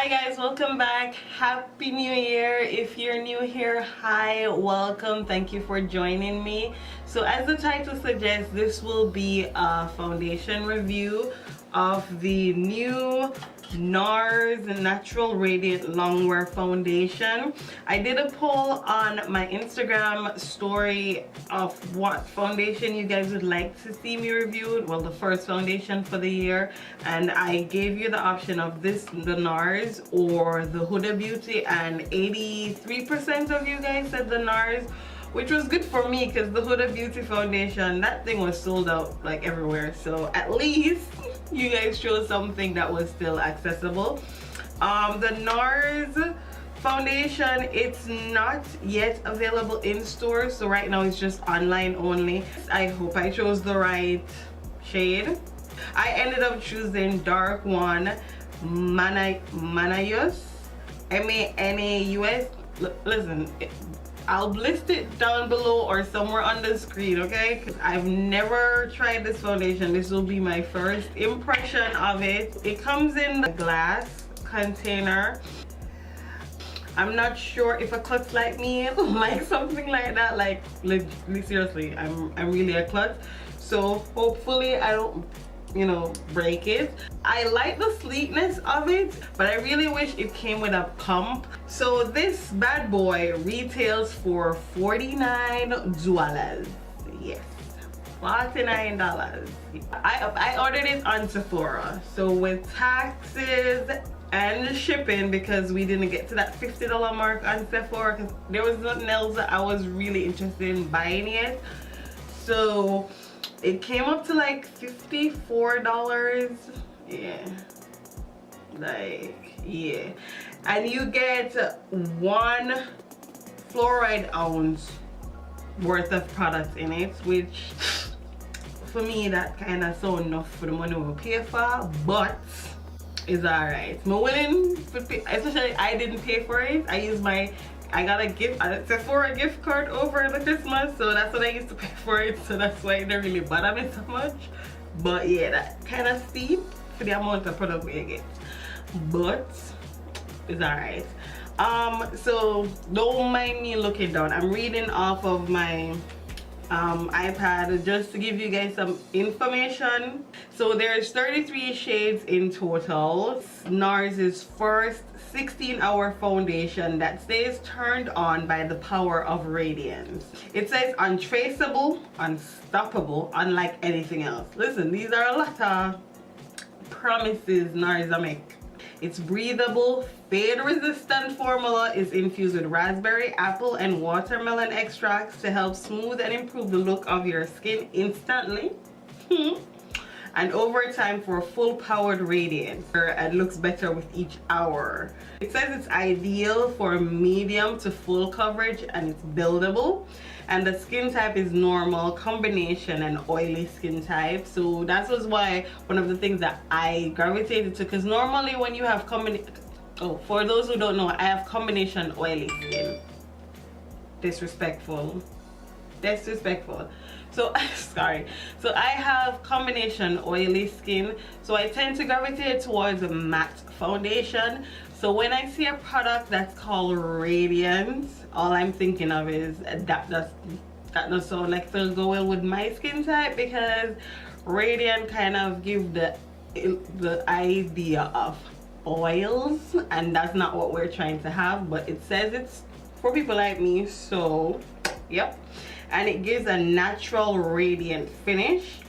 Hi guys, welcome back. Happy New Year. If you're new here, hi, welcome. Thank you for joining me. So as the title suggests, this will be a foundation review of the new NARS Natural Radiant Longwear Foundation. I did a poll on my Instagram story of what foundation you guys would like to see me review. Well, the first foundation for the year, and I gave you the option of this, the NARS or the Huda Beauty, and 83% of you guys said the NARS, which was good for me because the Huda Beauty foundation, that thing was sold out like everywhere. So at least you guys chose something that was still accessible. The NARS foundation, it's not yet available in stores, so right now it's just online only. I hope I chose the right shade. I ended up choosing dark one, Manaus, M-A-N-A-U-S. Listen, I'll list it down below or somewhere on the screen, okay? Because I've never tried this foundation. This will be my first impression of it. It comes in a glass container. I'm not sure if a klutz like me like something like that. Like, seriously, I'm really a klutz. So hopefully I don't, you know, break it. I like the sleekness of it, but I really wish it came with a pump. So this bad boy retails for $49. Yes, $49. I ordered it on Sephora, so with taxes and shipping, because we didn't get to that $50 mark on Sephora because there was nothing else that I was really interested in buying yet. So it came up to like $54. Yeah, like, yeah. And you get 1 fluoride ounce worth of products in it, which for me that kind of sound enough for the money we pay for, but it's alright. I'm willing to pay, especially I didn't pay for it. I got a Sephora gift card over the Christmas, so that's what I used to pay for it, so that's why it didn't really bother me so much. But yeah, that kind of steep for the amount of product we get, but it's alright. So don't mind me looking down. I'm reading off of my iPad just to give you guys some information. So there's 33 shades in total. NARS's first 16-hour foundation that stays turned on by the power of radiance. It says untraceable, unstoppable, unlike anything else. Listen, these are a lot of promises NARS make. It's breathable, fade-resistant formula is infused with raspberry, apple, and watermelon extracts to help smooth and improve the look of your skin instantly. And over time for full powered radiance. It looks better with each hour. It says it's ideal for medium to full coverage and it's buildable. And the skin type is normal, combination, and oily skin type. So that was why one of the things that I gravitated to, because normally when you have for those who don't know, I have combination oily skin. Disrespectful. So sorry. So I have combination oily skin, so I tend to gravitate towards a matte foundation. So when I see a product that's called Radiance, all I'm thinking of is that does sound like it'll go well with my skin type, because Radiant kind of give the idea of oils, and that's not what we're trying to have, but it says it's for people like me, so yep. And it gives a natural radiant finish.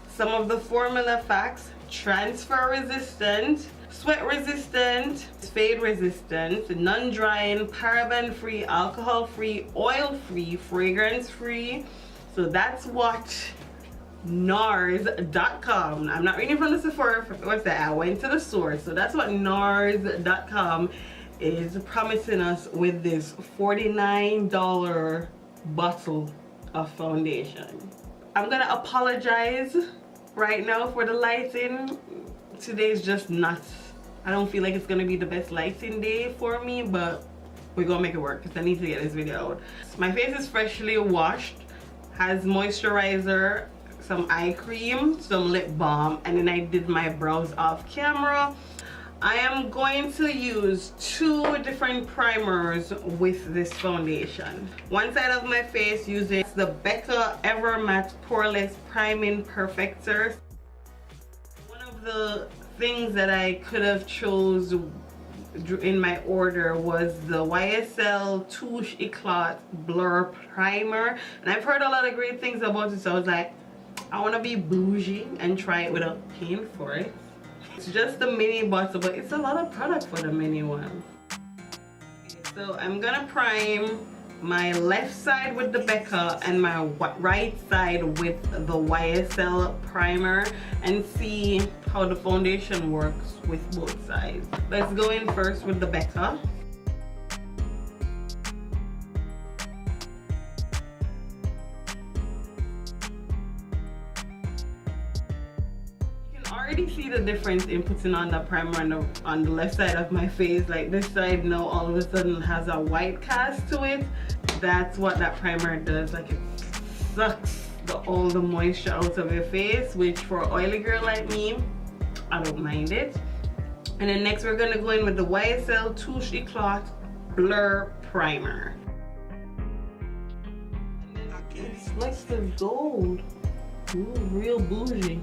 Some of the formula facts: transfer resistant, sweat resistant, fade resistant, non-drying, paraben free, alcohol free, oil free, fragrance free. So that's what NARS.com, I'm not reading from the Sephora website, I went to the source, so that's what NARS.com is promising us with this $49 bottle of foundation. I'm gonna apologize right now for the lighting. Today's just nuts. I don't feel like it's gonna be the best lighting day for me, but we're gonna make it work because I need to get this video out. My face is freshly washed, has moisturizer, some eye cream, some lip balm, and then I did my brows off camera. I am going to use 2 different primers with this foundation. One side of my face using the BECCA Ever Matte Poreless Priming Perfector. One of the things that I could have chose in my order was the YSL Touche Eclat Blur Primer, and I've heard a lot of great things about it, so I was like, I want to be bougie and try it without paying for it. It's just the mini bottle, but it's a lot of product for the mini one. Okay, so I'm gonna prime my left side with the BECCA and my right side with the YSL primer and see how the foundation works with both sides. Let's go in first with the BECCA. Already see the difference in putting on the primer on the left side of my face. Like this side now all of a sudden has a white cast to it. That's what that primer does. Like it sucks all the moisture out of your face, which for an oily girl like me, I don't mind it. And then next we're gonna go in with the YSL Touche Eclat Blur Primer. It's like the gold. Ooh, real bougie.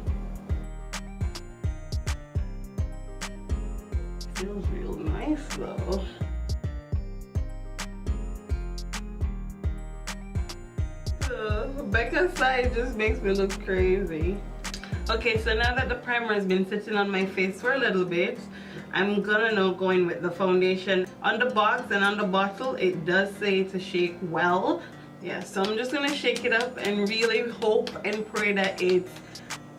Feels real nice though. BECCA's side just makes me look crazy. Okay, so now that the primer has been sitting on my face for a little bit, I'm gonna now go in with the foundation. On the box and on the bottle, it does say to shake well. Yeah, so I'm just gonna shake it up and really hope and pray that it's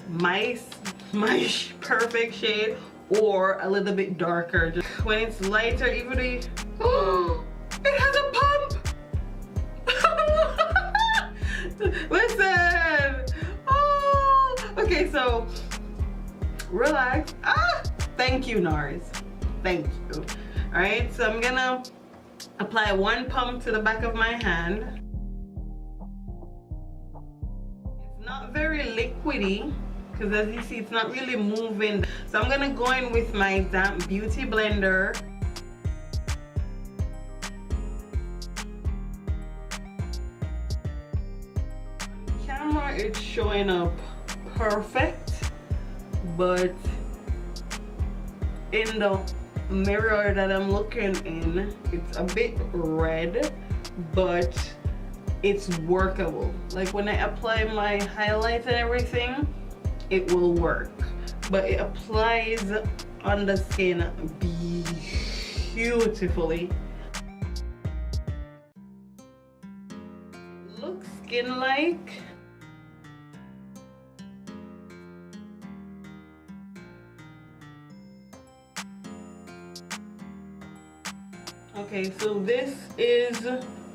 my perfect shade, or a little bit darker. Just when it's lighter, even the oh, it has a pump. Listen. Oh, okay. So relax. Ah, thank you, NARS. Thank you. All right. So I'm gonna apply 1 pump to the back of my hand. It's not very liquidy, because as you see it's not really moving. So I'm gonna go in with my damp beauty blender. On camera it's showing up perfect, but in the mirror that I'm looking in, it's a bit red, but it's workable. Like when I apply my highlight and everything, it will work, but it applies on the skin beautifully. Looks skin-like. Okay, so this is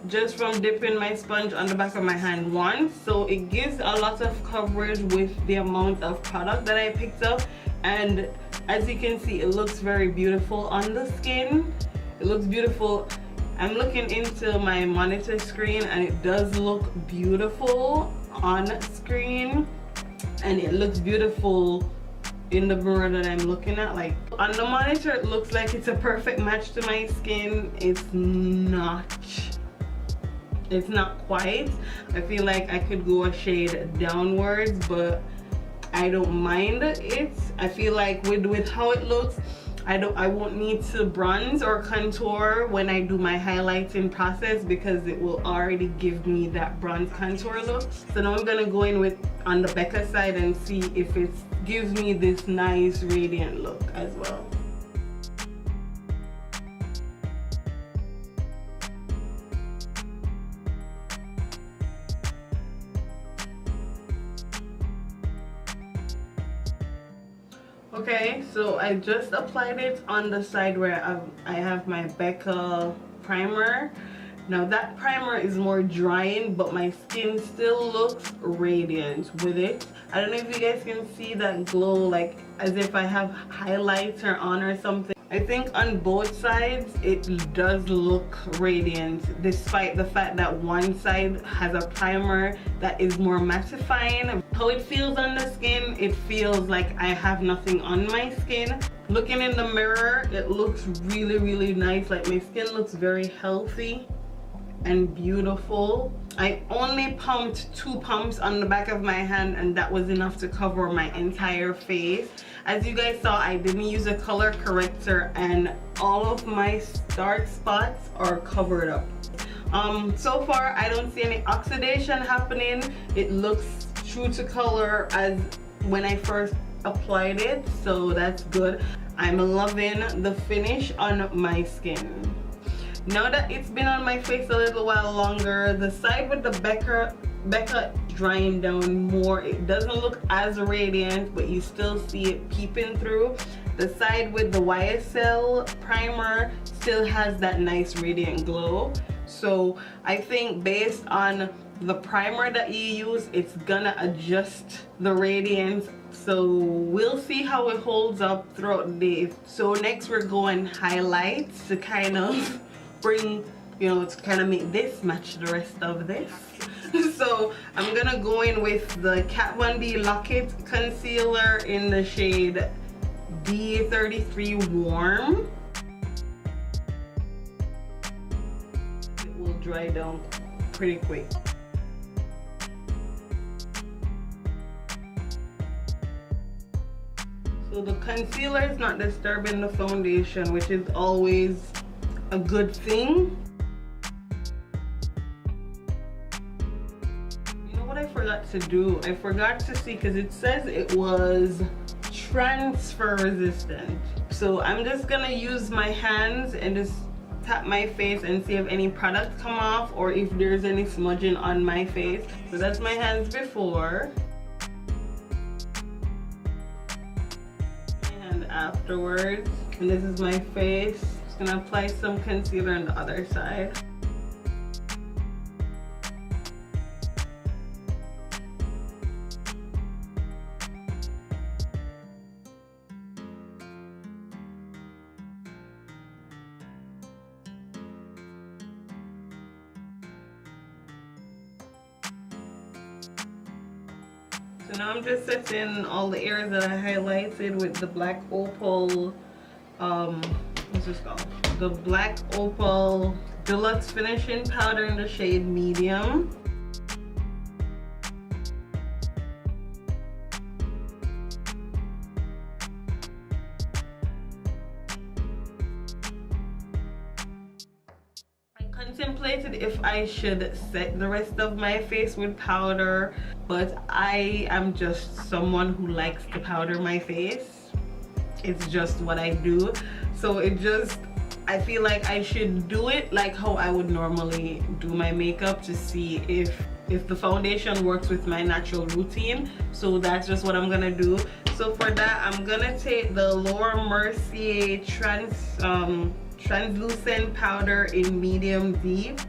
just from dipping my sponge on the back of my hand once, so it gives a lot of coverage with the amount of product that I picked up, and as you can see it looks very beautiful on the skin. It looks beautiful. I'm looking into my monitor screen and it does look beautiful on screen, and it looks beautiful in the mirror that I'm looking at. Like on the monitor it looks like it's a perfect match to my skin. It's not quite. I feel like I could go a shade downwards, but I don't mind it. I feel like with how it looks, I won't need to bronze or contour when I do my highlighting process, because it will already give me that bronze contour look. So now I'm gonna go in with on the BECCA side and see if it gives me this nice radiant look as well. Okay, so I just applied it on the side where I have my BECCA primer. Now that primer is more drying, but my skin still looks radiant with it. I don't know if you guys can see that glow, like as if I have highlighter on or something. I think on both sides it does look radiant, despite the fact that one side has a primer that is more mattifying. How it feels on the skin, it feels like I have nothing on my skin. Looking in the mirror, it looks really nice. Like my skin looks very healthy and beautiful. I only pumped 2 pumps on the back of my hand, and that was enough to cover my entire face. As you guys saw, I didn't use a color corrector, and all of my dark spots are covered up. So far I don't see any oxidation happening. It looks true to color as when I first applied it, so that's good. I'm loving the finish on my skin. Now that it's been on my face a little while longer, the side with the BECCA drying down more. It doesn't look as radiant, but you still see it peeping through. The side with the YSL primer still has that nice radiant glow. So I think based on the primer that you use, it's gonna adjust the radiance. So we'll see how it holds up throughout the day. So next we're going highlights to kind of bring, you know, to kind of make this match the rest of this. So I'm gonna go in with the Kat Von D Lock-It concealer in the shade D33 Warm. It will dry down pretty quick. So the concealer is not disturbing the foundation, which is always a good thing. You know what I forgot to do? I forgot to see, because it says it was transfer resistant. So I'm just gonna use my hands and just tap my face and see if any product come off or if there's any smudging on my face. So that's my hands before. My hand afterwards. And this is my face. Just gonna apply some concealer on the other side. So now I'm just setting all the areas that I highlighted with the black opal, what's this called? The black opal Deluxe finishing powder in the shade medium. Contemplated if I should set the rest of my face with powder, but I am just someone who likes to powder my face. It's just what I do. So I feel like I should do it like how I would normally do my makeup to see if the foundation works with my natural routine. So that's just what I'm gonna do. So for that, I'm gonna take the Laura Mercier translucent powder in medium deep.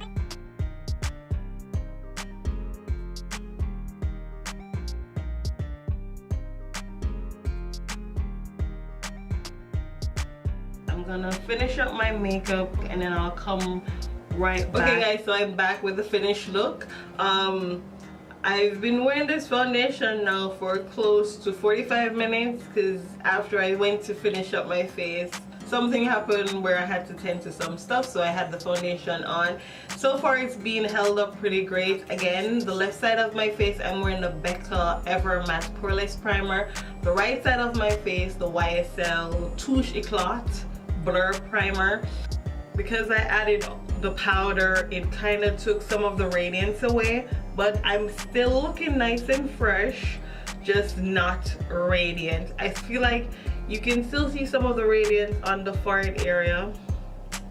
I'm gonna finish up my makeup and then I'll come right back. Okay guys, so I'm back with the finished look. I've been wearing this foundation now for close to 45 minutes because after I went to finish up my face, something happened where I had to tend to some stuff, so I had the foundation on. So far it's been held up pretty great. Again, the left side of my face I'm wearing the BECCA Ever Matte Poreless primer. The right side of my face, the YSL Touche Eclat Blur primer. Because I added the powder, it kind of took some of the radiance away, but I'm still looking nice and fresh, just not radiant. I feel like you can still see some of the radiance on the forehead area.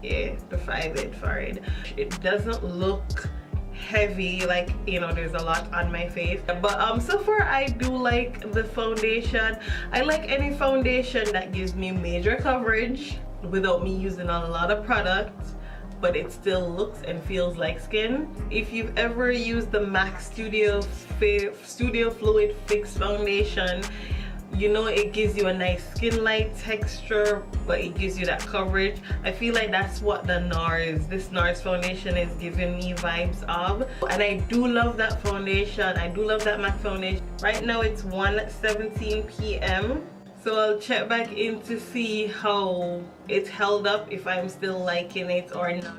Yeah, the 5'8" forehead. It doesn't look heavy, like, you know, there's a lot on my face. But so far I do like the foundation. I like any foundation that gives me major coverage without me using a lot of product, but it still looks and feels like skin. If you've ever used the MAC Studio Fluid Fix Foundation, you know, it gives you a nice skin light texture, but it gives you that coverage. I feel like that's what this NARS foundation is giving me vibes of. And I do love that foundation. I do love that MAC foundation. Right now it's 1:17 p.m. So I'll check back in to see how it's held up, if I'm still liking it or not.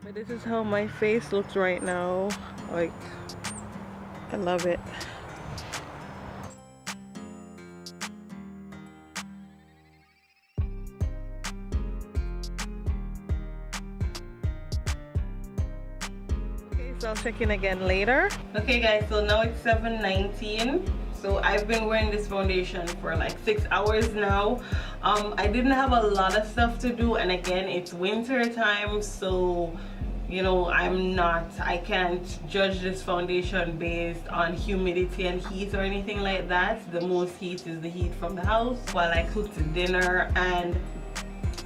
But this is how my face looks right now. Like, I love it. So I'll check in again later. Okay guys, so now it's 7:19. So I've been wearing this foundation for like 6 hours now. I didn't have a lot of stuff to do, and again, it's winter time, so you know, I can't judge this foundation based on humidity and heat or anything like that. The most heat is the heat from the house while I cooked dinner, and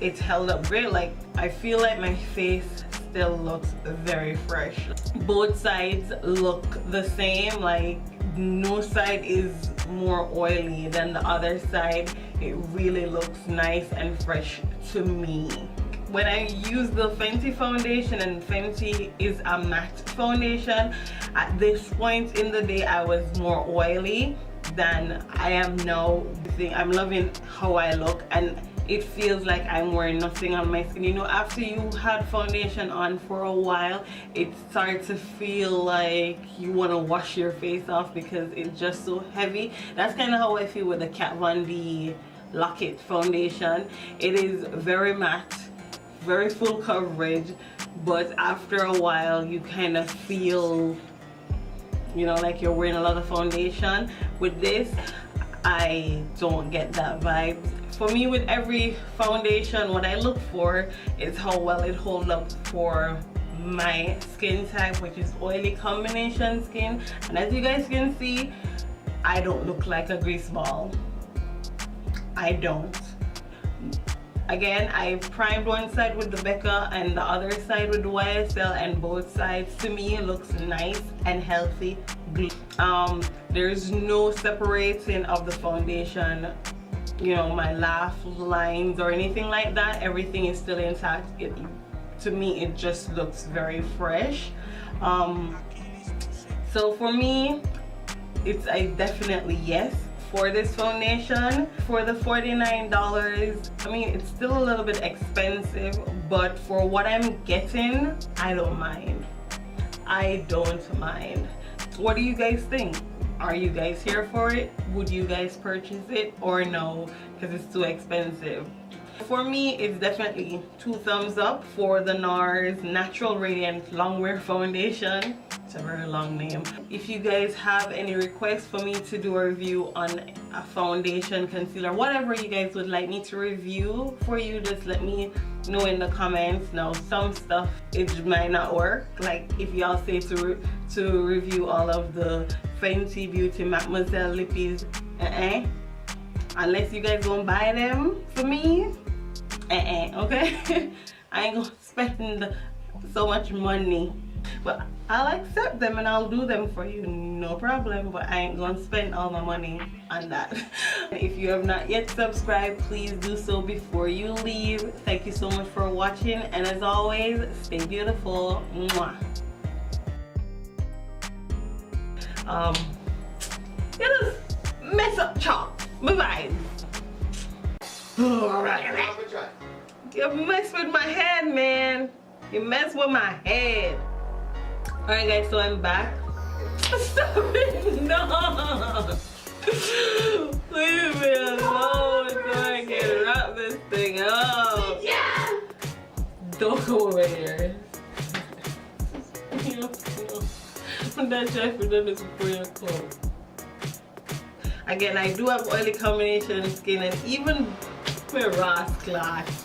it's held up great. Like, I feel like my face still looks very fresh. Both sides look the same. Like, no side is more oily than the other side. It really looks nice and fresh to me. When I use the Fenty foundation, and Fenty is a matte foundation, at this point in the day I was more oily than I am now. I'm loving how I look, and it feels like I'm wearing nothing on my skin. You know, after you had foundation on for a while, it starts to feel like you want to wash your face off because it's just so heavy. That's kind of how I feel with the Kat Von D Lock-It foundation. It is very matte, very full coverage, but after a while you kind of feel, you know, like you're wearing a lot of foundation. With this, I don't get that vibe. For me, with every foundation, what I look for is how well it holds up for my skin type, which is oily combination skin. And as you guys can see, I don't look like a grease ball. I don't. Again, I primed one side with the BECCA and the other side with the YSL, and both sides to me looks nice and healthy. There's no separating of the foundation, you know, my laugh lines or anything like that. Everything is still intact. To me, it just looks very fresh. So for me, it's a definitely yes for this foundation. For the $49, I mean, it's still a little bit expensive, but for what I'm getting, I don't mind. I don't mind. What do you guys think? Are you guys here for it? Would you guys purchase it or no, because it's too expensive? For me, it's definitely 2 thumbs up for the NARS Natural Radiant Longwear Foundation. It's a very long name. If you guys have any requests for me to do a review on a foundation, concealer, whatever you guys would like me to review for you, just let me know in the comments. Now, some stuff, it might not work. Like if y'all say to review all of the Fenty Beauty Mademoiselle lippies, unless you guys gonna buy them for me, okay? I ain't gonna spend so much money, but I'll accept them and I'll do them for you, no problem, but I ain't gonna spend all my money on that. If you have not yet subscribed, please do so before you leave. Thank you so much for watching, and as always, stay beautiful. Mwah. You just mess up chalk. Bye-bye. You mess with my head, man. You mess with my head. Alright guys, so I'm back. Stop it, no! Leave me alone so I can wrap this thing up. Yeah! Don't go over here. I'm not sure if you've done this before your clothes. Again, I do have oily combination skin, and even my Ross class.